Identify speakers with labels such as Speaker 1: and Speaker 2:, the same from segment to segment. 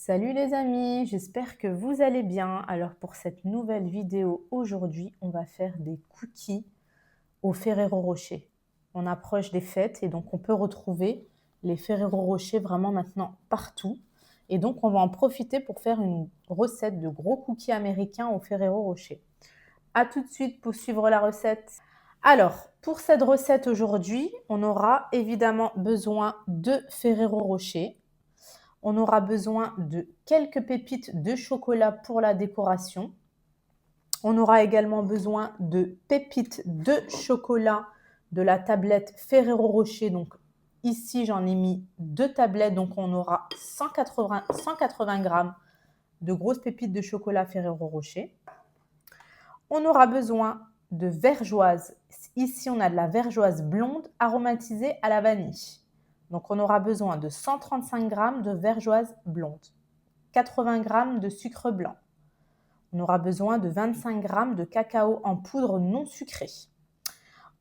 Speaker 1: Salut les amis, j'espère que vous allez bien. Alors pour cette nouvelle vidéo aujourd'hui, on va faire des cookies au Ferrero Rocher. On approche des fêtes et donc on peut retrouver les Ferrero Rocher vraiment maintenant partout. Et donc on va en profiter pour faire une recette de gros cookies américains au Ferrero Rocher. A tout de suite pour suivre la recette. Alors, pour cette recette aujourd'hui, on aura évidemment besoin de Ferrero Rocher. On aura besoin de quelques pépites de chocolat pour la décoration. On aura également besoin de pépites de chocolat de la tablette Ferrero Rocher. Donc ici, j'en ai mis 2 tablettes. Donc on aura 180 grammes de grosses pépites de chocolat Ferrero Rocher. On aura besoin de vergeoise. Ici, on a de la vergeoise blonde aromatisée à la vanille. Donc, on aura besoin de 135 g de vergeoise blonde, 80 g de sucre blanc. On aura besoin de 25 g de cacao en poudre non sucré.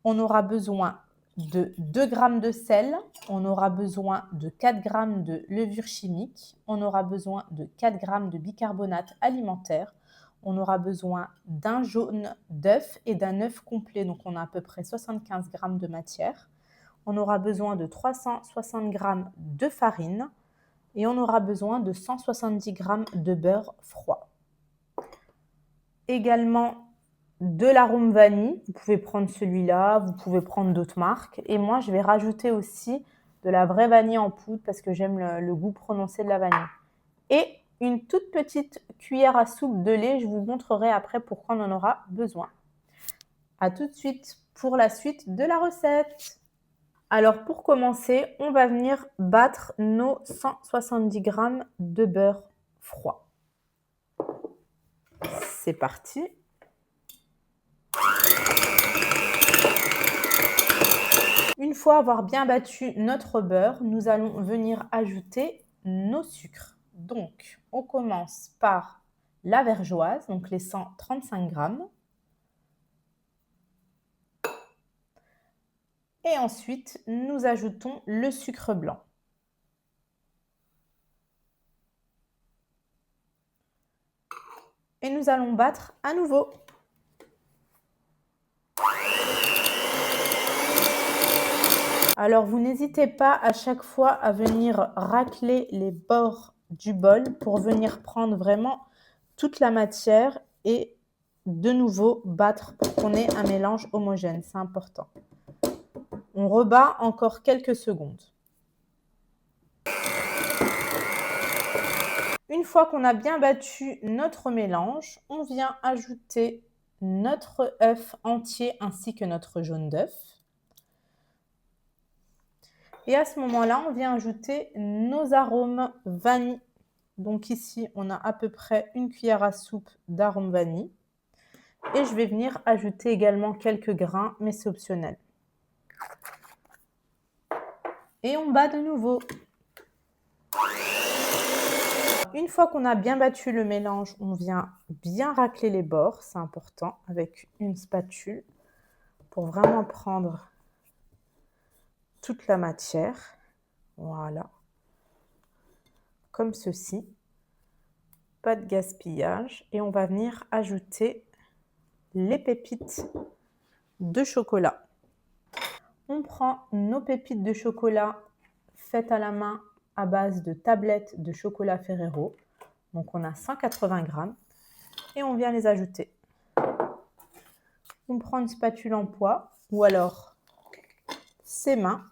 Speaker 1: On aura besoin de 2 g de sel. On aura besoin de 4 g de levure chimique. On aura besoin de 4 g de bicarbonate alimentaire. On aura besoin d'un jaune d'œuf et d'un œuf complet. Donc, on a à peu près 75 g de matière. On aura besoin de 360 g de farine et on aura besoin de 170 g de beurre froid. Également de l'arôme vanille, vous pouvez prendre celui-là, vous pouvez prendre d'autres marques. Et moi, je vais rajouter aussi de la vraie vanille en poudre parce que j'aime le goût prononcé de la vanille. Et une toute petite cuillère à soupe de lait, je vous montrerai après pourquoi on en aura besoin. A tout de suite pour la suite de la recette. Alors pour commencer, on va venir battre nos 170 g de beurre froid. C'est parti. Une fois avoir bien battu notre beurre, nous allons venir ajouter nos sucres. Donc, on commence par la vergeoise, donc les 135 g. Et ensuite, nous ajoutons le sucre blanc. Et nous allons battre à nouveau. Alors, vous n'hésitez pas à chaque fois à venir racler les bords du bol pour venir prendre vraiment toute la matière et de nouveau battre pour qu'on ait un mélange homogène. C'est important. On rebat encore quelques secondes. Une fois qu'on a bien battu notre mélange, on vient ajouter notre œuf entier ainsi que notre jaune d'œuf. Et à ce moment-là, on vient ajouter nos arômes vanille. Donc ici, on a à peu près une cuillère à soupe d'arôme vanille. Et je vais venir ajouter également quelques grains, mais c'est optionnel. Et on bat de nouveau. Une fois qu'on a bien battu le mélange, on vient bien racler les bords, c'est important, avec une spatule pour vraiment prendre toute la matière. Voilà. Comme ceci. Pas de gaspillage. Et on va venir ajouter les pépites de chocolat. On prend nos pépites de chocolat faites à la main à base de tablettes de chocolat Ferrero. Donc on a 180 g et on vient les ajouter. On prend une spatule en poids ou alors ses mains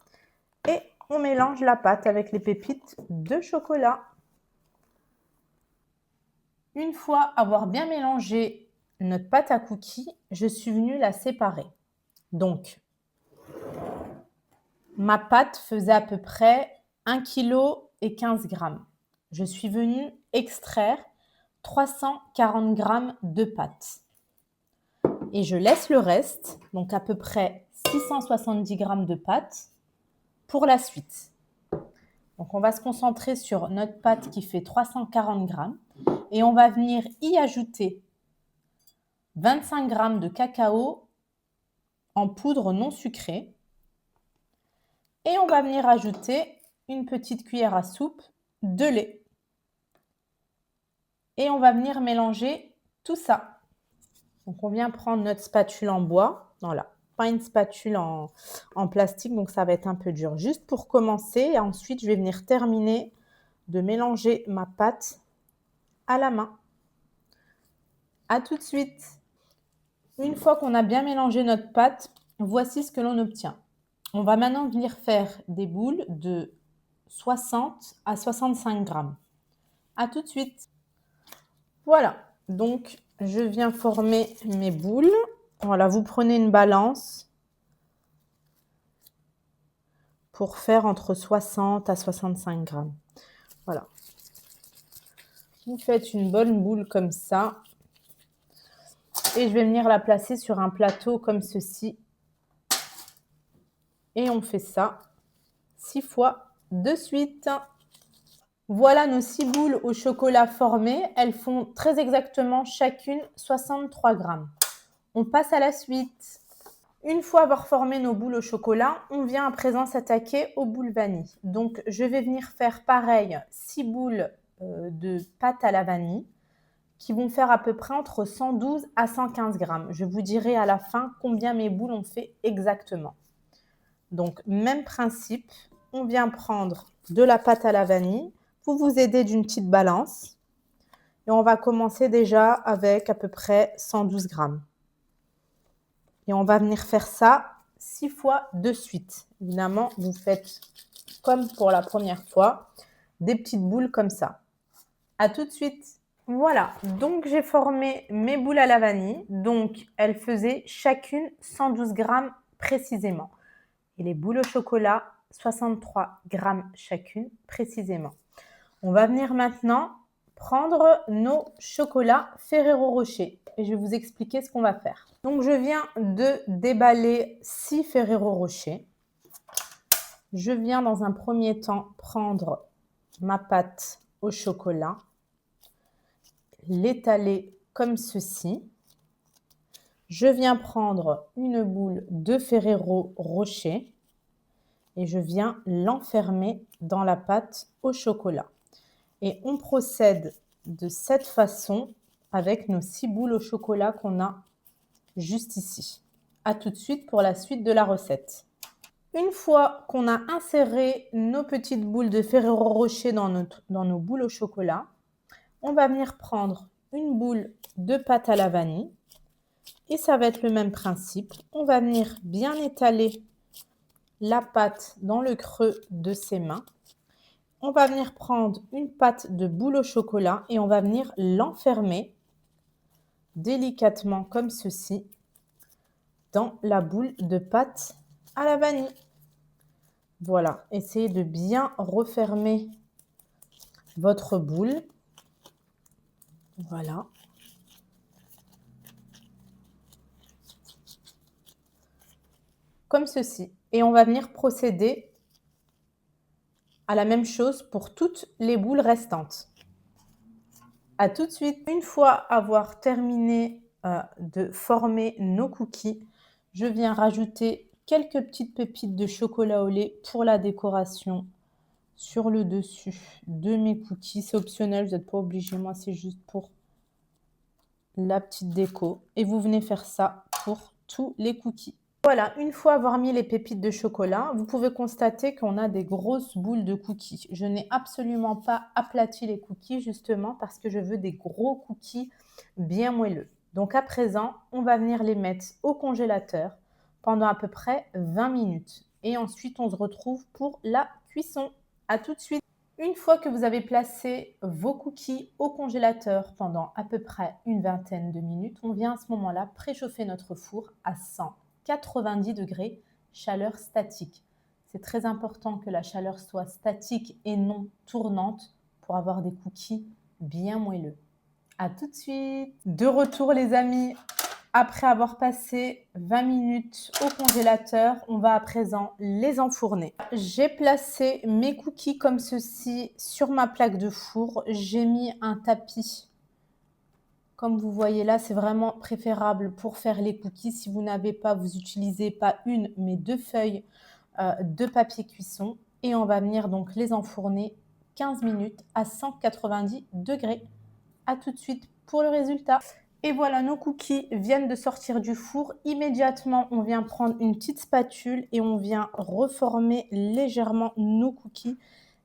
Speaker 1: et on mélange la pâte avec les pépites de chocolat. Une fois avoir bien mélangé notre pâte à cookies, je suis venue la séparer. Donc, ma pâte faisait à peu près 1 kg et 15 g. Je suis venue extraire 340 g de pâte. Et je laisse le reste, donc à peu près 670 g de pâte, pour la suite. Donc on va se concentrer sur notre pâte qui fait 340 g et on va venir y ajouter 25 g de cacao en poudre non sucrée. Et on va venir ajouter une petite cuillère à soupe de lait. Et on va venir mélanger tout ça. Donc on vient prendre notre spatule en bois, voilà, pas une spatule en plastique, donc ça va être un peu dur. Juste pour commencer, et ensuite je vais venir terminer de mélanger ma pâte à la main. À tout de suite. Une fois qu'on a bien mélangé notre pâte, voici ce que l'on obtient. On va maintenant venir faire des boules de 60 à 65 grammes. À tout de suite. Voilà, donc je viens former mes boules. Voilà, vous prenez une balance pour faire entre 60 à 65 grammes. Voilà. Vous faites une bonne boule comme ça. Et je vais venir la placer sur un plateau comme ceci. Et on fait ça 6 fois de suite. Voilà nos 6 boules au chocolat formées. Elles font très exactement chacune 63 grammes. On passe à la suite. Une fois avoir formé nos boules au chocolat, on vient à présent s'attaquer aux boules vanille. Donc, je vais venir faire pareil, 6 boules de pâte à la vanille qui vont faire à peu près entre 112 à 115 grammes. Je vous dirai à la fin combien mes boules ont fait exactement. Donc, même principe, on vient prendre de la pâte à la vanille. Vous vous aidez d'une petite balance. Et on va commencer déjà avec à peu près 112 grammes. Et on va venir faire ça 6 fois de suite. Évidemment, vous faites comme pour la première fois, des petites boules comme ça. À tout de suite. Voilà, donc j'ai formé mes boules à la vanille. Donc, elles faisaient chacune 112 grammes précisément. Et les boules au chocolat, 63 grammes chacune précisément. On va venir maintenant prendre nos chocolats Ferrero Rocher et je vais vous expliquer ce qu'on va faire. Donc, je viens de déballer 6 Ferrero Rocher. Je viens dans un premier temps prendre ma pâte au chocolat, l'étaler comme ceci. Je viens prendre une boule de Ferrero Rocher et je viens l'enfermer dans la pâte au chocolat. Et on procède de cette façon avec nos 6 boules au chocolat qu'on a juste ici. À tout de suite pour la suite de la recette. Une fois qu'on a inséré nos petites boules de Ferrero Rocher dans nos boules au chocolat, on va venir prendre une boule de pâte à la vanille et ça va être le même principe. On va venir bien étaler la pâte dans le creux de ses mains. On va venir prendre une pâte de boule au chocolat et on va venir l'enfermer délicatement comme ceci dans la boule de pâte à la vanille. Voilà, essayez de bien refermer votre boule. Voilà. Comme ceci. Et on va venir procéder à la même chose pour toutes les boules restantes. À tout de suite. Une fois avoir terminé de former nos cookies, je viens rajouter quelques petites pépites de chocolat au lait pour la décoration sur le dessus de mes cookies. C'est optionnel, vous n'êtes pas obligé. Moi, c'est juste pour la petite déco. Et vous venez faire ça pour tous les cookies. Voilà, une fois avoir mis les pépites de chocolat, vous pouvez constater qu'on a des grosses boules de cookies. Je n'ai absolument pas aplati les cookies justement parce que je veux des gros cookies bien moelleux. Donc à présent, on va venir les mettre au congélateur pendant à peu près 20 minutes. Et ensuite, on se retrouve pour la cuisson. À tout de suite. Une fois que vous avez placé vos cookies au congélateur pendant à peu près une vingtaine de minutes, on vient à ce moment-là préchauffer notre four à 190 degrés, chaleur statique. C'est très important que la chaleur soit statique et non tournante pour avoir des cookies bien moelleux. À tout de suite. De retour les amis. Après avoir passé 20 minutes au congélateur, on va à présent les enfourner. J'ai placé mes cookies comme ceci sur ma plaque de four. J'ai mis un tapis. Comme vous voyez là, c'est vraiment préférable pour faire les cookies. Si vous n'avez pas, vous utilisez pas une, mais 2 feuilles de papier cuisson. Et on va venir donc les enfourner 15 minutes à 190 degrés. À tout de suite pour le résultat. Et voilà, nos cookies viennent de sortir du four. Immédiatement, on vient prendre une petite spatule et on vient reformer légèrement nos cookies.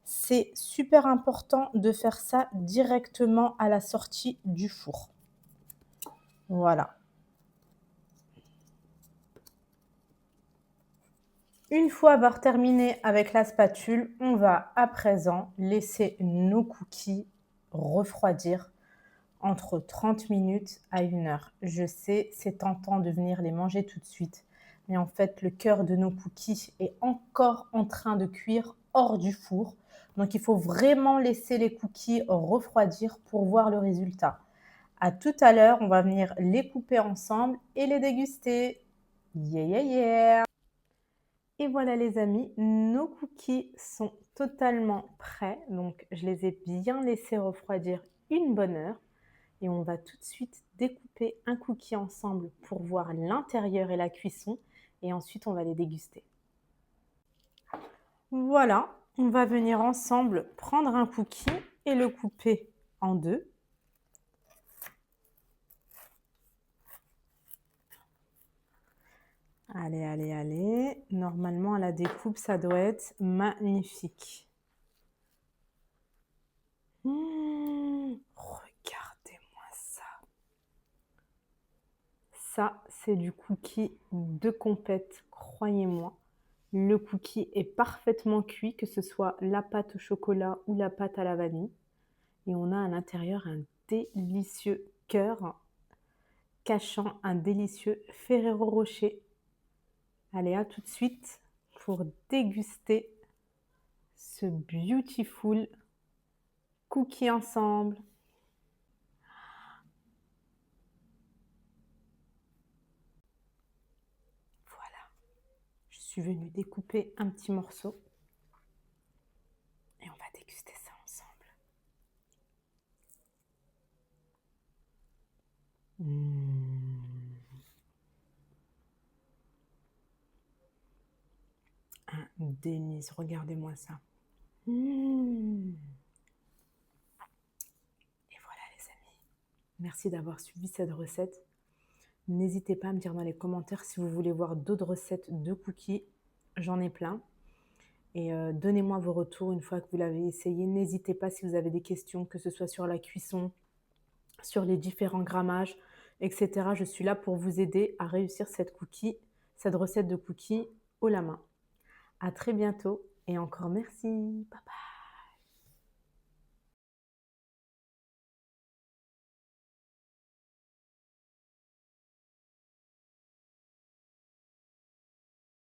Speaker 1: C'est super important de faire ça directement à la sortie du four. Voilà. Une fois avoir terminé avec la spatule, on va à présent laisser nos cookies refroidir entre 30 minutes à 1 heure. Je sais, c'est tentant de venir les manger tout de suite, mais en fait, le cœur de nos cookies est encore en train de cuire hors du four. Donc, il faut vraiment laisser les cookies refroidir pour voir le résultat. À tout à l'heure, on va venir les couper ensemble et les déguster. Yeah, yeah, yeah! Et voilà les amis, nos cookies sont totalement prêts. Donc, je les ai bien laissés refroidir une bonne heure. Et on va tout de suite découper un cookie ensemble pour voir l'intérieur et la cuisson. Et ensuite, on va les déguster. Voilà, on va venir ensemble prendre un cookie et le couper en deux. Allez, allez, allez. Normalement, à la découpe, ça doit être magnifique. Regardez-moi ça. Ça, c'est du cookie de compète, croyez-moi. Le cookie est parfaitement cuit, que ce soit la pâte au chocolat ou la pâte à la vanille. Et on a à l'intérieur un délicieux cœur cachant un délicieux Ferrero Rocher. Allez, à tout de suite pour déguster ce beautiful cookie ensemble. Voilà, je suis venue découper un petit morceau et on va déguster ça ensemble. Un délice, regardez-moi ça. Et voilà les amis, merci d'avoir suivi cette recette. N'hésitez pas à me dire dans les commentaires si vous voulez voir d'autres recettes de cookies. J'en ai plein. Et donnez-moi vos retours une fois que vous l'avez essayé. N'hésitez pas si vous avez des questions, que ce soit sur la cuisson, sur les différents grammages, etc. Je suis là pour vous aider à réussir cette recette de cookies haut la main. À très bientôt et encore merci. Bye bye.